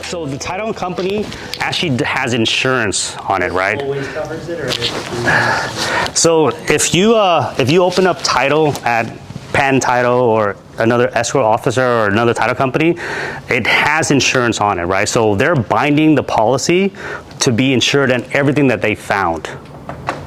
So the title company actually has insurance on it, right? Always covers it, or So if you open up title at Penn Title or another escrow officer or another title company, it has insurance on it, right? So they're binding the policy to be insured in everything that they found,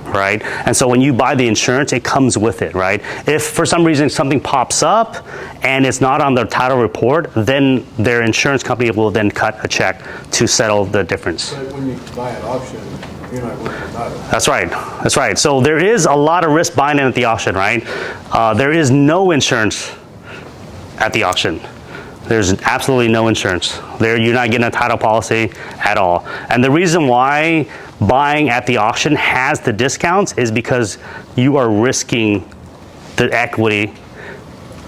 right? And so when you buy the insurance, it comes with it, right? If for some reason something pops up and it's not on their title report, then their insurance company will then cut a check to settle the difference. But when you buy at auction, you're not working with title. That's right. That's right. So there is a lot of risk buying in at the auction, right? There is no insurance at the auction. There's absolutely no insurance. You're not getting a title policy at all. And the reason why buying at the auction has the discounts is because you are risking the equity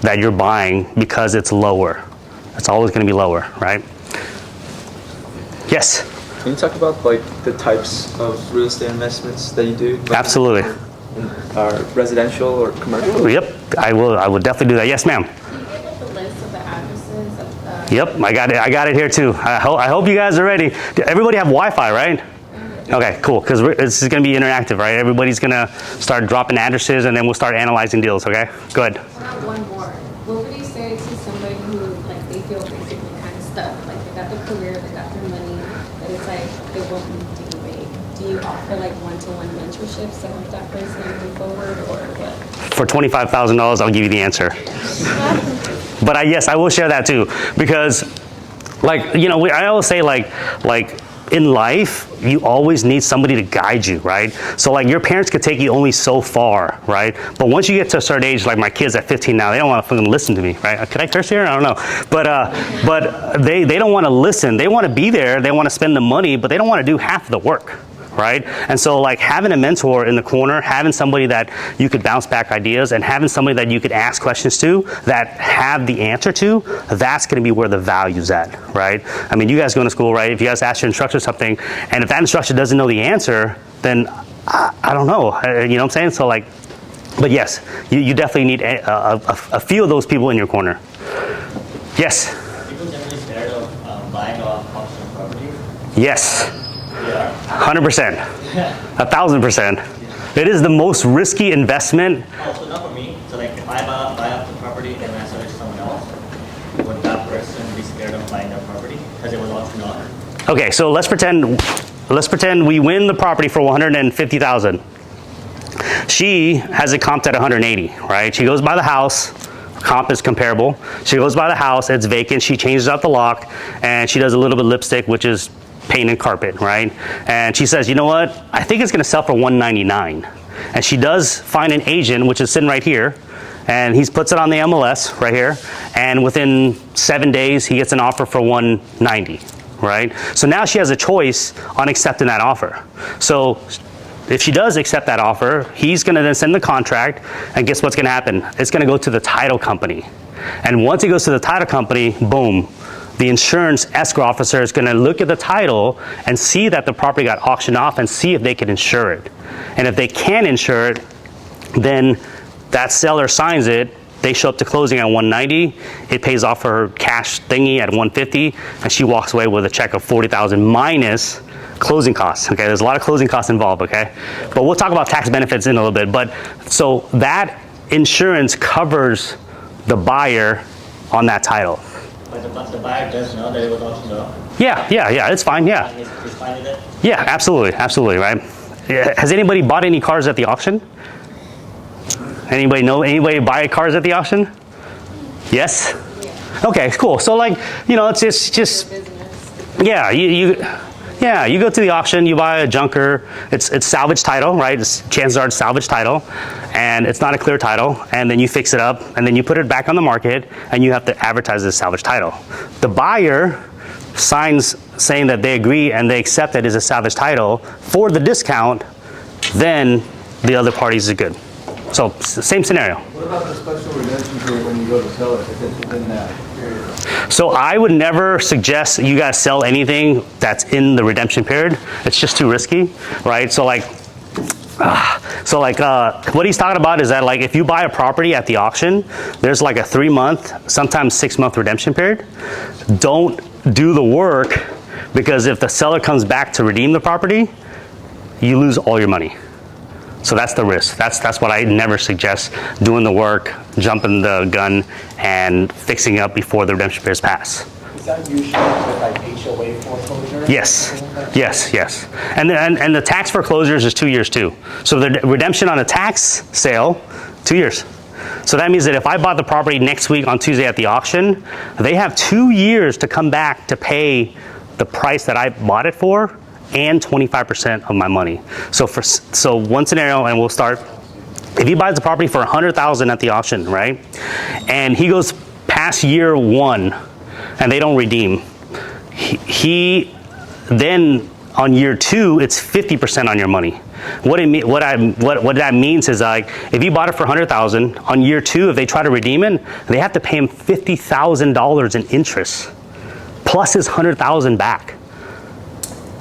that you're buying because it's lower. It's always going to be lower, right? Yes? Can you talk about like the types of real estate investments that you do? Like, Absolutely. Are residential or commercial? Yep, I will definitely do that. Yes, ma'am. Can you give us a list of the addresses of Yep, I got it here too. I hope you guys are ready. Everybody have Wi-Fi, right? Okay, cool, because this is going to be interactive, right? Everybody's going to start dropping addresses and then we'll start analyzing deals, okay? Go ahead. I have one more. What would you say to somebody who, like, they feel basically kind of stuck? Like, they got their career, they got their money, but it's like they won't move to Dubai. Do you offer, like, one-to-one mentorships to help that person move forward, or what? For $25,000, I'll give you the answer. But yes, I will share that too, because, like, you know, I always say, like in life, you always need somebody to guide you, right? So like your parents could take you only so far, right? But once you get to a certain age, like my kids at 15 now, they don't want to fucking listen to me, right? Can I curse here? I don't know. But they don't want to listen. They want to be there. They want to spend the money, but they don't want to do half the work, right? And so like having a mentor in the corner, having somebody that you could bounce back ideas and having somebody that you could ask questions to that have the answer to, that's going to be where the value's at, right? I mean, you guys go to school, right? If you guys ask your instructor something and if that instructor doesn't know the answer, then I don't know, you know what I'm saying? So like, but yes, you definitely need a few of those people in your corner. Yes? people generally scared of buying off auction property? Yes. Yeah. 100%. 1,000%. It is the most risky investment. Also, not for me. So like, if I buy up the property and I sell it to someone else, would that person be scared of buying that property because it was auctioned off? Okay, so let's pretend we win the property for 150,000. She has it comped at 180, right? She goes by the house. Comp is comparable. She goes by the house. It's vacant. She changes out the lock, and she does a little bit of lipstick, which is paint and carpet, right? And she says, you know what? I think it's going to sell for 199. And she does find an agent, which is sitting right here, and he puts it on the MLS right here. And within 7 days, he gets an offer for 190, right? So now she has a choice on accepting that offer. So if she does accept that offer, he's going to then send the contract, and guess what's going to happen? It's going to go to the title company. And once it goes to the title company, boom, the insurance escrow officer is going to look at the title and see that the property got auctioned off and see if they can insure it. And if they can insure it, then that seller signs it. They show up to closing at 190. It pays off her cash thingy at 150, and she walks away with a check of 40,000 minus closing costs. Okay, there's a lot of closing costs involved. Okay, but we'll talk about tax benefits in a little bit. But so that insurance covers the buyer on that title. But the buyer does know that it was auctioned off? Yeah, it's fine, yeah. And he's fine with it? Yeah, absolutely, right? Has anybody bought any cars at the auction? Anybody buy cars at the auction? Yes? Okay, cool. So like, you know, it's just yeah, you go to the auction, you buy a junker, it's salvage title, right? Chances are it's salvage title, and it's not a clear title, and then you fix it up, and then you put it back on the market, and you have to advertise this salvage title. The buyer signs saying that they agree and they accept that it's a salvage title for the discount, then the other parties are good. So same scenario. What about the special redemption period when you go to sell it, if it's within that period? So I would never suggest you guys sell anything that's in the redemption period. It's just too risky, right? So like what he's talking about is that like if you buy a property at the auction, there's like a 3-month, sometimes 6-month redemption period. Don't do the work, because if the seller comes back to redeem the property, you lose all your money. So that's the risk. That's what I never suggest, doing the work, jumping the gun, and fixing up before the redemption periods pass. Is that usually with like HOA foreclosure? Yes, yes. And the tax foreclosures is 2 years too. So the redemption on a tax sale, 2 years. So that means that if I bought the property next week on Tuesday at the auction, they have 2 years to come back to pay the price that I bought it for and 25% of my money. So one scenario, and we'll start. If he buys the property for $100,000 at the auction, right? And he goes past year 1 and they don't redeem, he then on year 2, it's 50% on your money. What that means is, like, if you bought it for $100,000, on year 2, if they try to redeem it, they have to pay him $50,000 in interest, plus his $100,000 back.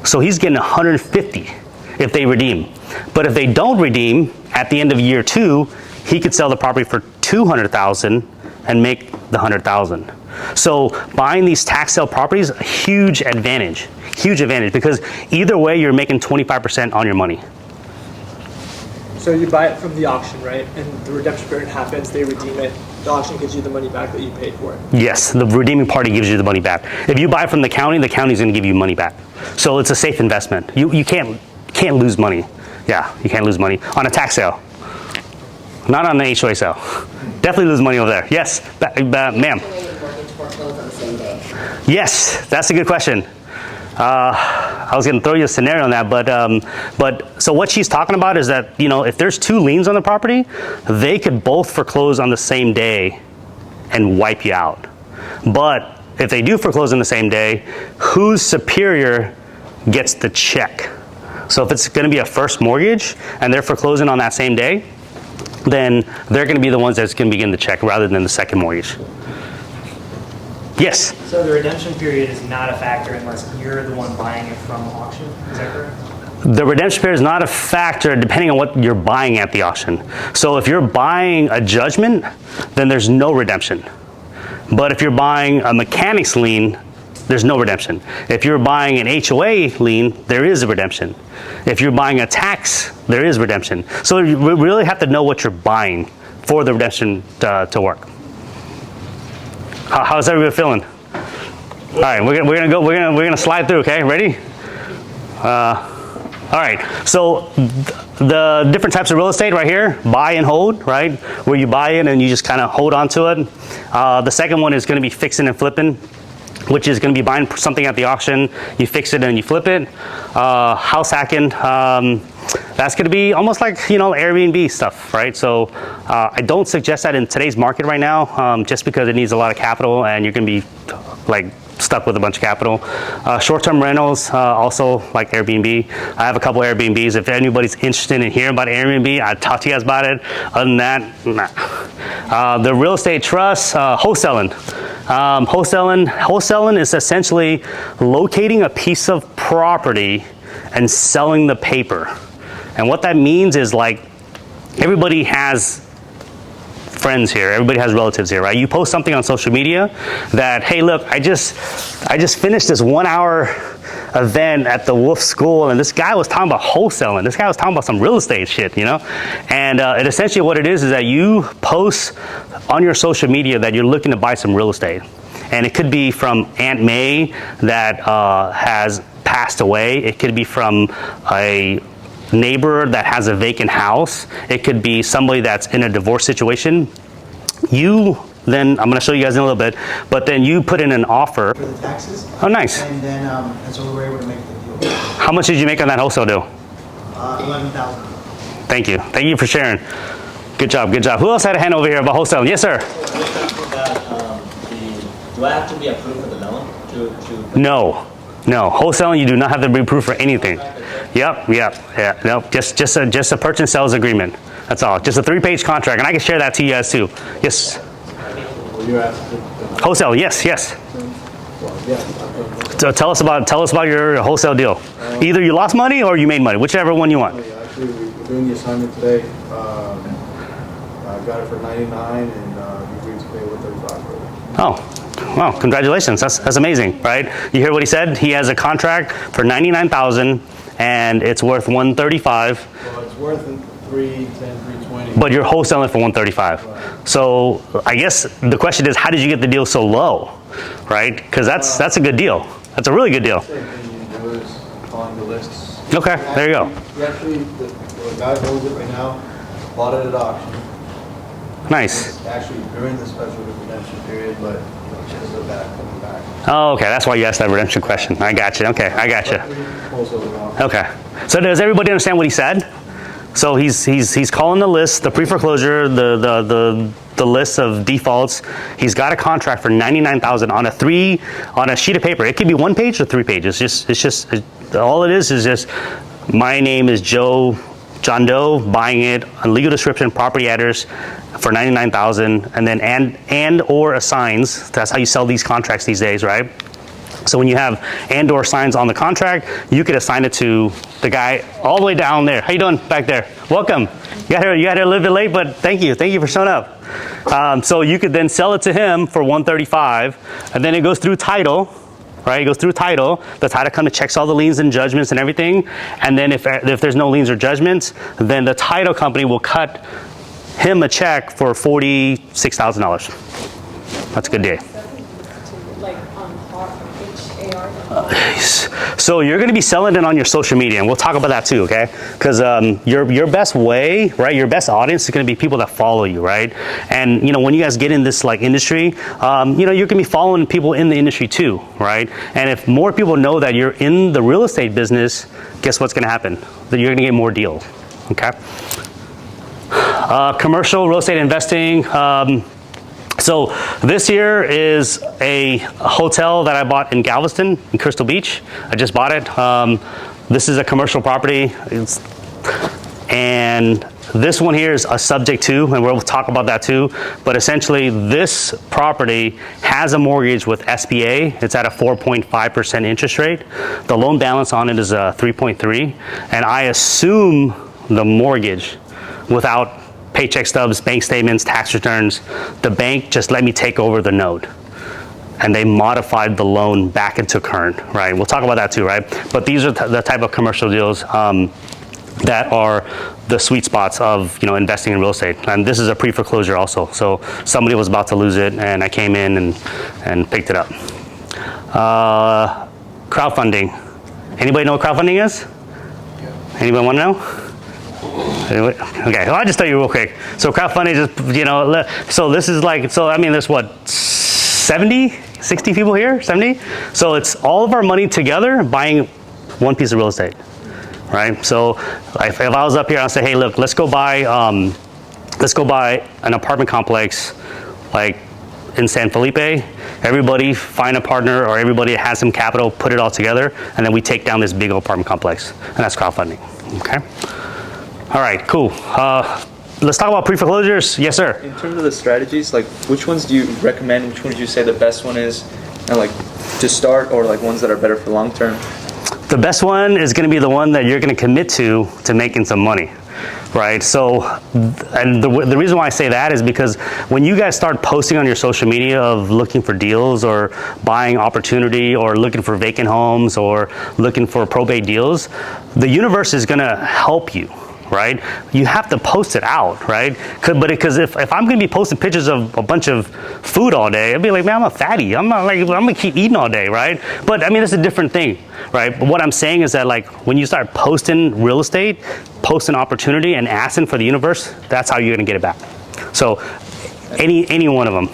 So he's getting $150,000 if they redeem. But if they don't redeem, at the end of year 2, he could sell the property for $200,000 and make the $100,000. So buying these tax sale properties, a huge advantage, because either way, you're making 25% on your money. So you buy it from the auction, right? And the redemption period happens, they redeem it, the auction gives you the money back that you paid for it. Yes, the redeeming party gives you the money back. If you buy from the county's gonna give you money back. So it's a safe investment. You can't lose money. Yeah, you can't lose money on a tax sale. Not on the HOA sale. Definitely lose money over there. Yes, ma'am. Yes, that's a good question. I was going to throw you a scenario on that, but so what she's talking about is that, you know, if there's 2 liens on the property, they could both foreclose on the same day and wipe you out. But if they do foreclose on the same day, whose superior gets the check? So if it's going to be a first mortgage and they're foreclosing on that same day, then they're going to be the ones that's going to begin the check rather than the second mortgage. Yes? So the redemption period is not a factor unless you're the one buying it from auction, is that correct? The redemption period is not a factor depending on what you're buying at the auction. So if you're buying a judgment, then there's no redemption. But if you're buying a mechanics lien, there's no redemption. If you're buying an HOA lien, there is a redemption. If you're buying a tax, there is redemption. So you really have to know what you're buying for the redemption to work. How's everybody feeling? All right, we're gonna slide through. Okay, ready? All right. So the different types of real estate right here: buy and hold, right? Where you buy it and you just kind of hold on to it. The second one is going to be fixing and flipping, which is going to be buying something at the auction, you fix it and you flip it. House hacking, that's going to be almost like, you know, Airbnb stuff, right? So I don't suggest that in today's market right now, just because it needs a lot of capital and you're going to be like stuck with a bunch of capital. Short-term rentals, also like Airbnb. I have a couple Airbnbs. If anybody's interested in hearing about Airbnb, I'd talk to you guys about it. Other than that, nah. The real estate trust, wholesaling. Wholesaling is essentially locating a piece of property and selling the paper. And what that means is, like, everybody has friends here, everybody has relatives here, right? You post something on social media that, hey, look, I just finished this 1-hour event at the Wolff School, and this guy was talking about wholesaling. This guy was talking about some real estate shit, you know? And it essentially what it is that you post on your social media that you're looking to buy some real estate. And it could be from Aunt May that has passed away. It could be from a neighbor that has a vacant house. It could be somebody that's in a divorce situation. Then I'm going to show you guys in a little bit, but then you put in an offer. For the taxes. Oh, nice. And then, and so we were able to make the deal. How much did you make on that wholesale deal? 11,000. Thank you. Thank you for sharing. Good job. Good job. Who else had a hand over here about wholesaling? Yes, sir. Do I have to be approved for the loan? No. Wholesaling, you do not have to be approved for anything. Yep. No, just a purchase and sales agreement. That's all. Just a 3-page contract, and I can share that to you guys too. Yes. You asked Wholesale. Yes. So tell us about your wholesale deal. Either you lost money or you made money, whichever one you want. Actually, we're doing the assignment today. got it for 99 and he agreed to pay 135 for it. Oh, wow, congratulations. That's amazing, right? You hear what he said? He has a contract for 99,000 and it's worth 135. Well, it's worth 310, 320. But you're wholesaling for 135. Right. So I guess the question is, how did you get the deal so low, right? Because that's a good deal. That's a really good deal. Same thing you do is calling the lists. Okay, there you go. He actually, the guy who owns it right now, bought it at auction. Nice. It's actually during the special redemption period, but chances of that coming back. Oh, okay. That's why you asked that redemption question. I got you. Okay, I got you. Okay. So does everybody understand what he said? So he's calling the list, the pre-foreclosure, the list of defaults. He's got a contract for 99,000 on a sheet of paper. It could be 1 page or 3 pages. All it is just my name is John Doe, buying it, a legal description, property address for 99,000, and then and or assigns. That's how you sell these contracts these days, right? So when you have and or signs on the contract, you could assign it to the guy all the way down there. How you doing back there? Welcome. You got here a little bit late, but thank you for showing up. So you could then sell it to him for 135, and then it goes through title. Right, it goes through title. The title kind of checks all the liens and judgments and everything. And then if there's no liens or judgments, then the title company will cut him a check for $46,000. That's a good day. Like on HAR. So you're going to be selling it on your social media, and we'll talk about that too, okay? Because your best way, right? Your best audience is going to be people that follow you, right? And when you guys get in this like industry, you're going to be following people in the industry too, right? And if more people know that you're in the real estate business, guess what's going to happen? That you're going to get more deals, okay? Commercial real estate investing. So this here is a hotel that I bought in Galveston, in Crystal Beach. I just bought it. This is a commercial property. And this one here is a subject to, and we'll talk about that too. But essentially, this property has a mortgage with SBA. It's at a 4.5% interest rate. The loan balance on it is 3.3. And I assume the mortgage without paycheck stubs, bank statements, tax returns. The bank just let me take over the note, and they modified the loan back into current, right? We'll talk about that too, right? But these are the type of commercial deals that are the sweet spots of investing in real estate. And this is a pre-foreclosure also. So somebody was about to lose it, and I came in and picked it up. Crowdfunding. Anybody know what crowdfunding is? Anybody want to know? Okay, well, I'll just tell you real quick. So crowdfunding is, so this is like, so I mean, there's what, 60 people here, 70? So it's all of our money together buying one piece of real estate, right? So if I was up here, I'll say, hey, look, let's go buy an apartment complex, like in San Felipe. Everybody find a partner, or everybody that has some capital, put it all together, and then we take down this big old apartment complex, and that's crowdfunding, okay? All right, cool. Let's talk about pre-foreclosures. Yes, sir. In terms of the strategies, like which ones do you recommend? Which ones do you say the best one is, and like to start, or like ones that are better for long term? The best one is going to be the one that you're going to commit to making some money, right? So, and the reason why I say that is because when you guys start posting on your social media of looking for deals or buying opportunity or looking for vacant homes or looking for probate deals, the universe is going to help you. Right? You have to post it out, right? Because if I'm going to be posting pictures of a bunch of food all day, I'd be like, man, I'm a fatty. I'm going to keep eating all day, right? But I mean, it's a different thing, right? But what I'm saying is that like when you start posting real estate, posting opportunity and asking for the universe, that's how you're going to get it back. So any one of them,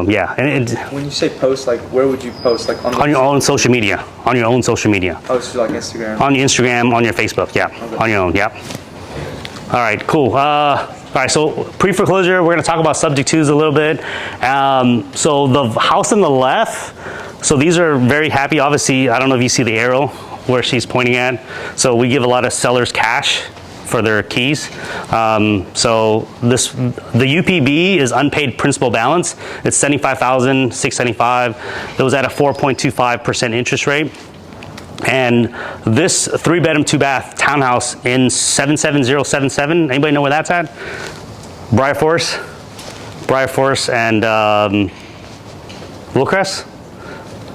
yeah. And when you say post, like where would you post? Like on your own social media, Oh, so like Instagram? On your Instagram, on your Facebook, yeah. Okay. On your own, yeah. All right, cool. All right, so pre-foreclosure, we're going to talk about subject twos a little bit. So the house on the left, so these are very happy. Obviously, I don't know if you see the arrow where she's pointing at. So we give a lot of sellers cash for their keys. So the UPB is unpaid principal balance. It's $75,675. It was at a 4.25% interest rate. And this 3-bedroom, 2-bath townhouse in 77077, anybody know where that's at? Briar Forest and Willcrest,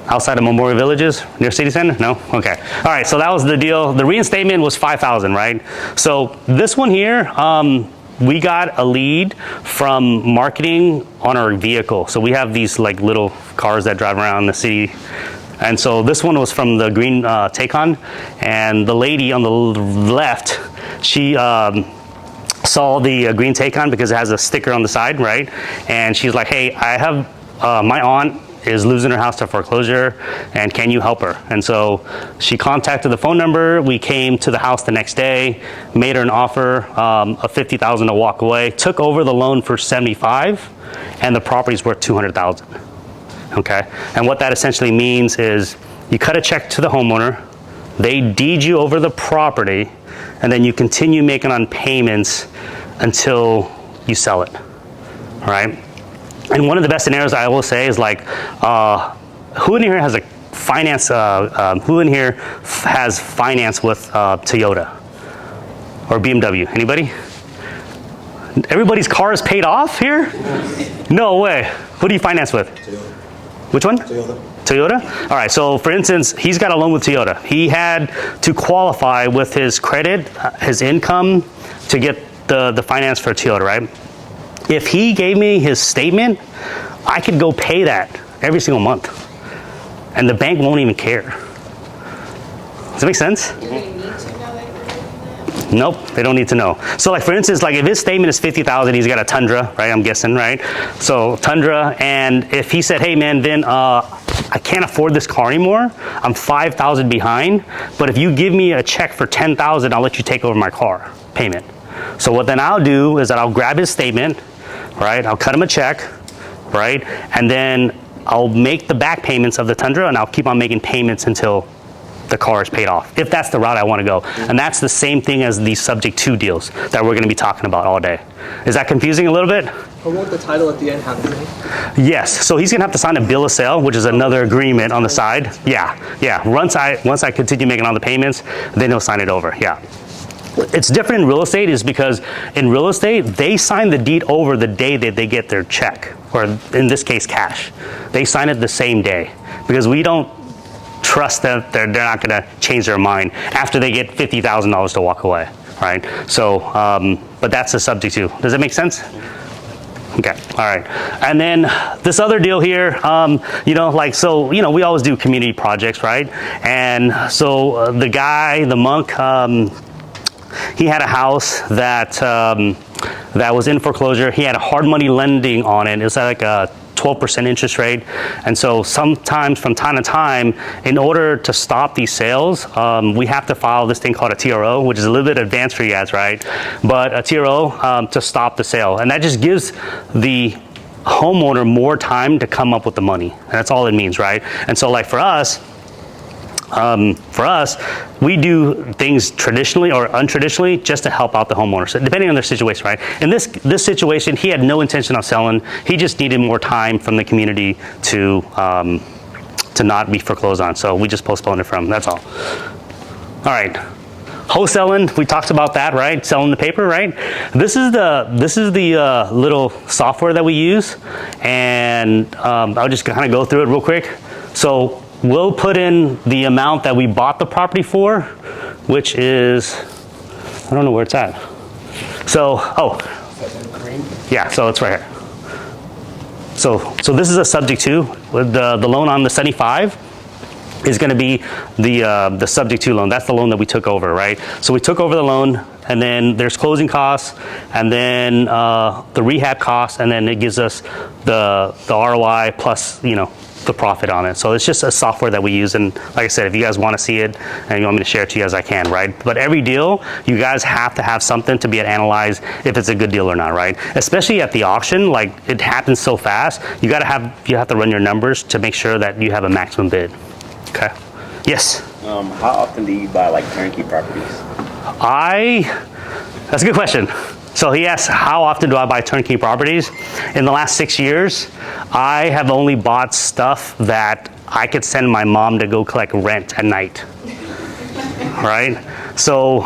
outside of Memorial Villages, near City Center? No? Okay. All right, so that was the deal. The reinstatement was $5,000, right? So this one here, we got a lead from marketing on our vehicle. So we have these like little cars that drive around the city. And so this one was from the green Taycan, and the lady on the left, she saw the green Taycan because it has a sticker on the side, right? And she's like, hey, I have, my aunt is losing her house to foreclosure, and can you help her? And so she contacted the phone number. We came to the house the next day, made her an offer of $50,000 to walk away, took over the loan for $75,000, and the property's worth $200,000. Okay, and what that essentially means is you cut a check to the homeowner, they deed you over the property, and then you continue making on payments until you sell it. All right. And one of the best scenarios I will say is like, who in here has a finance? Who in here has finance with Toyota or BMW? Anybody? Everybody's car is paid off here? No way. Who do you finance with? Toyota. Which one? Toyota. Toyota? All right, so for instance, he's got a loan with Toyota. He had to qualify with his credit, his income, to get the finance for Toyota, right? If he gave me his statement, I could go pay that every single month. And the bank won't even care. Does that make sense? You're gonna need to know that you're doing that? Nope, they don't need to know. So like for instance, like if his statement is $50,000, he's got a Tundra, right? I'm guessing, right? So Tundra, and if he said, hey man, Vin, I can't afford this car anymore. I'm $5,000 behind, but if you give me a check for $10,000, I'll let you take over my car payment. So what then I'll do is that I'll grab his statement, right? I'll cut him a check, right? And then I'll make the back payments of the Tundra, and I'll keep on making payments until the car is paid off, if that's the route I want to go. And that's the same thing as the subject to deals that we're going to be talking about all day. Is that confusing a little bit? Or won't the title at the end have anything? Yes, so he's gonna have to sign a bill of sale, which is another agreement on the side. Yeah. Once I continue making all the payments, then he'll sign it over, yeah. It's different in real estate is because in real estate, they sign the deed over the day that they get their check, or in this case, cash. They sign it the same day because we don't trust that they're not gonna change their mind after they get $50,000 to walk away, right? So, but that's the subject to. Does that make sense? Okay, all right. And then this other deal here, you know, like, so, you know, we always do community projects, right? And so the guy, the monk, he had a house that that was in foreclosure. He had a hard money lending on it. It was like a 12% interest rate. And so sometimes from time to time, in order to stop these sales, we have to file this thing called a TRO, which is a little bit advanced for you guys, right? But a TRO to stop the sale. And that just gives the homeowner more time to come up with the money. And that's all it means, right? And so like for us, we do things traditionally or untraditionally just to help out the homeowner, so depending on their situation, right? In this situation, he had no intention of selling. He just needed more time from the community to not be foreclosed on. So we just postponed it from, that's all. All right. Wholesaling, we talked about that, right? Selling the paper, right? This is the little software that we use, and I'll just kind of go through it real quick. So we'll put in the amount that we bought the property for, which is, I don't know where it's at. So, yeah, so it's right here. So this is a subject to, with the loan on the 75 is going to be the subject to loan. That's the loan that we took over, right? So we took over the loan, and then there's closing costs, and then the rehab costs, and then it gives us the ROI plus, you know, the profit on it. So it's just a software that we use, and like I said, if you guys want to see it and you want me to share it to you guys, I can, right? But every deal, you guys have to have something to be able to analyze if it's a good deal or not, right? Especially at the auction, like it happens so fast, you have to run your numbers to make sure that you have a maximum bid. Okay. Yes. How often do you buy like turnkey properties? That's a good question. So he asked, how often do I buy turnkey properties? In the last 6 years, I have only bought stuff that I could send my mom to go collect rent at night, right? So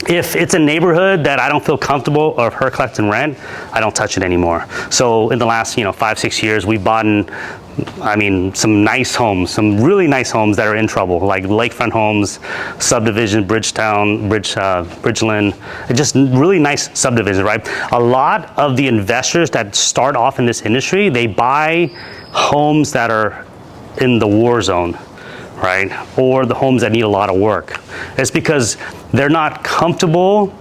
If it's a neighborhood that I don't feel comfortable of her collecting rent, I don't touch it anymore. So in the last 5-6 years, we've bought some nice homes, some really nice homes that are in trouble, like lakefront homes, subdivision, Bridgeland, just really nice subdivisions, right? A lot of the investors that start off in this industry, they buy homes that are in the war zone, right? Or the homes that need a lot of work. It's because they're not comfortable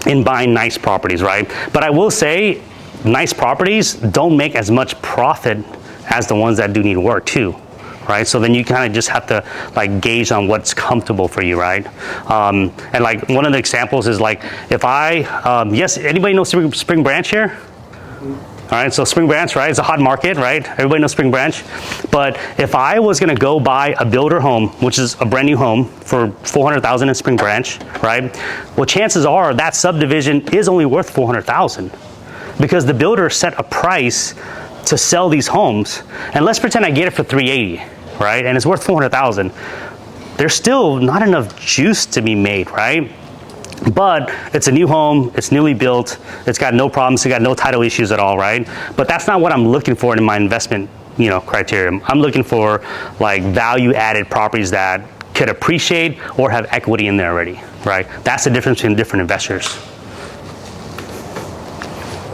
in buying nice properties, right? But I will say, nice properties don't make as much profit as the ones that do need work too, right? So then you kind of just have to like gauge on what's comfortable for you, right? And like one of the examples is like, if yes, anybody know Spring Branch here? All right, so Spring Branch, right? It's a hot market, right? Everybody knows Spring Branch. But if I was gonna go buy a builder home, which is a brand new home for $400,000 in Spring Branch, right? Well, chances are that subdivision is only worth $400,000 because the builder set a price to sell these homes. And let's pretend I get it for $380,000, right? And it's worth $400,000. There's still not enough juice to be made, right? But it's a new home, it's newly built, it's got no problems, it's got no title issues at all, right? But that's not what I'm looking for in my investment, criteria. I'm looking for like value-added properties that could appreciate or have equity in there already, right? That's the difference between different investors.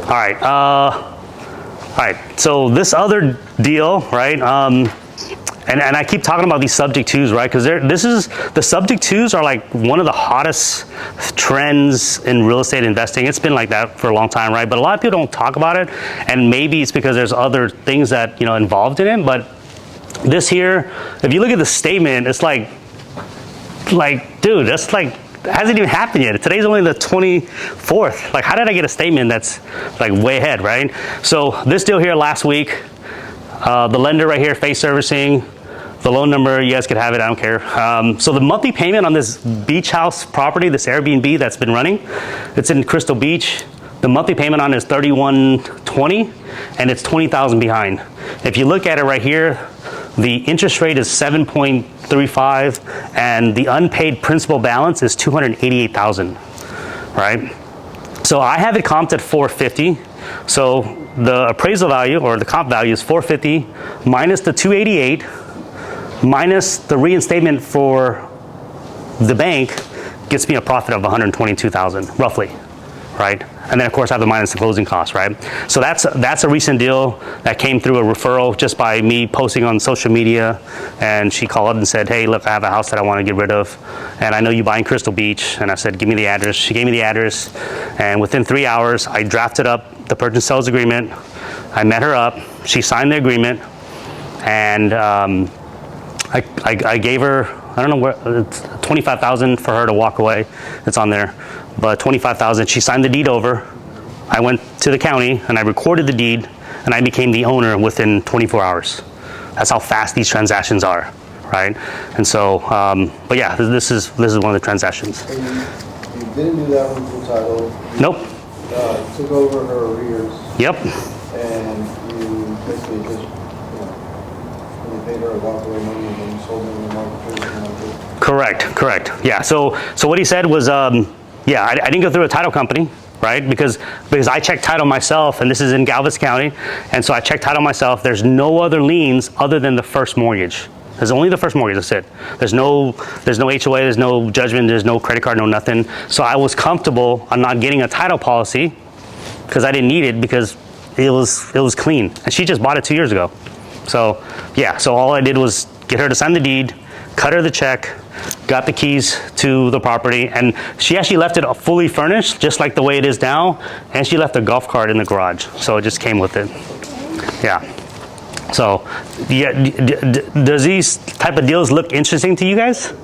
All right, so this other deal, right? And I keep talking about these subject twos, right? Because the subject twos are like one of the hottest trends in real estate investing. It's been like that for a long time, right? But a lot of people don't talk about it, and maybe it's because there's other things that involved in it. But this here, if you look at the statement, it's like, dude, that's like hasn't even happened yet. Today's only the 24th. Like, how did I get a statement that's like way ahead, right? So this deal here last week, the lender right here, Face Servicing. The loan number, you guys could have it, I don't care. So the monthly payment on this beach house property, this Airbnb that's been running, it's in Crystal Beach. The monthly payment on it is $31.20, and it's $20,000 behind. If you look at it right here, the interest rate is 7.35, and the unpaid principal balance is $288,000, right? So I have it comped at $450. So the appraisal value or the comp value is $450 minus the $288 minus the reinstatement for the bank gets me a profit of $122,000 roughly, right? And then of course I have to minus the closing costs, right? So that's a recent deal that came through a referral just by me posting on social media, and she called and said, hey, look, I have a house that I want to get rid of, and I know you buy in Crystal Beach. And I said, give me the address. She gave me the address, and within 3 hours I drafted up the purchase sales agreement. I met her up, she signed the agreement, and I gave her, I don't know where, it's $25,000 for her to walk away. It's on there, but $25,000. She signed the deed over. I went to the county and I recorded the deed, and I became the owner within 24 hours. That's how fast these transactions are, right? And so, but yeah, this is one of the transactions. And you didn't do that one full title. Nope. Took over her arrears. Yep. And you basically just, when you paid her a walk away money and then you sold them in the market. Correct. Yeah. So what he said was, yeah, I didn't go through a title company, right? Because I checked title myself, and this is in Galveston County, and so I checked title myself. There's no other liens other than the first mortgage. There's only the first mortgage, that's it. There's no HOA, there's no judgment, there's no credit card, no nothing. So I was comfortable on not getting a title policy because I didn't need it because it was clean. And she just bought it 2 years ago. So yeah, so all I did was get her to sign the deed, cut her the check, got the keys to the property, and she actually left it fully furnished, just like the way it is now, and she left a golf cart in the garage. So it just came with it. Yeah. So, yeah, does these type of deals look interesting to you guys?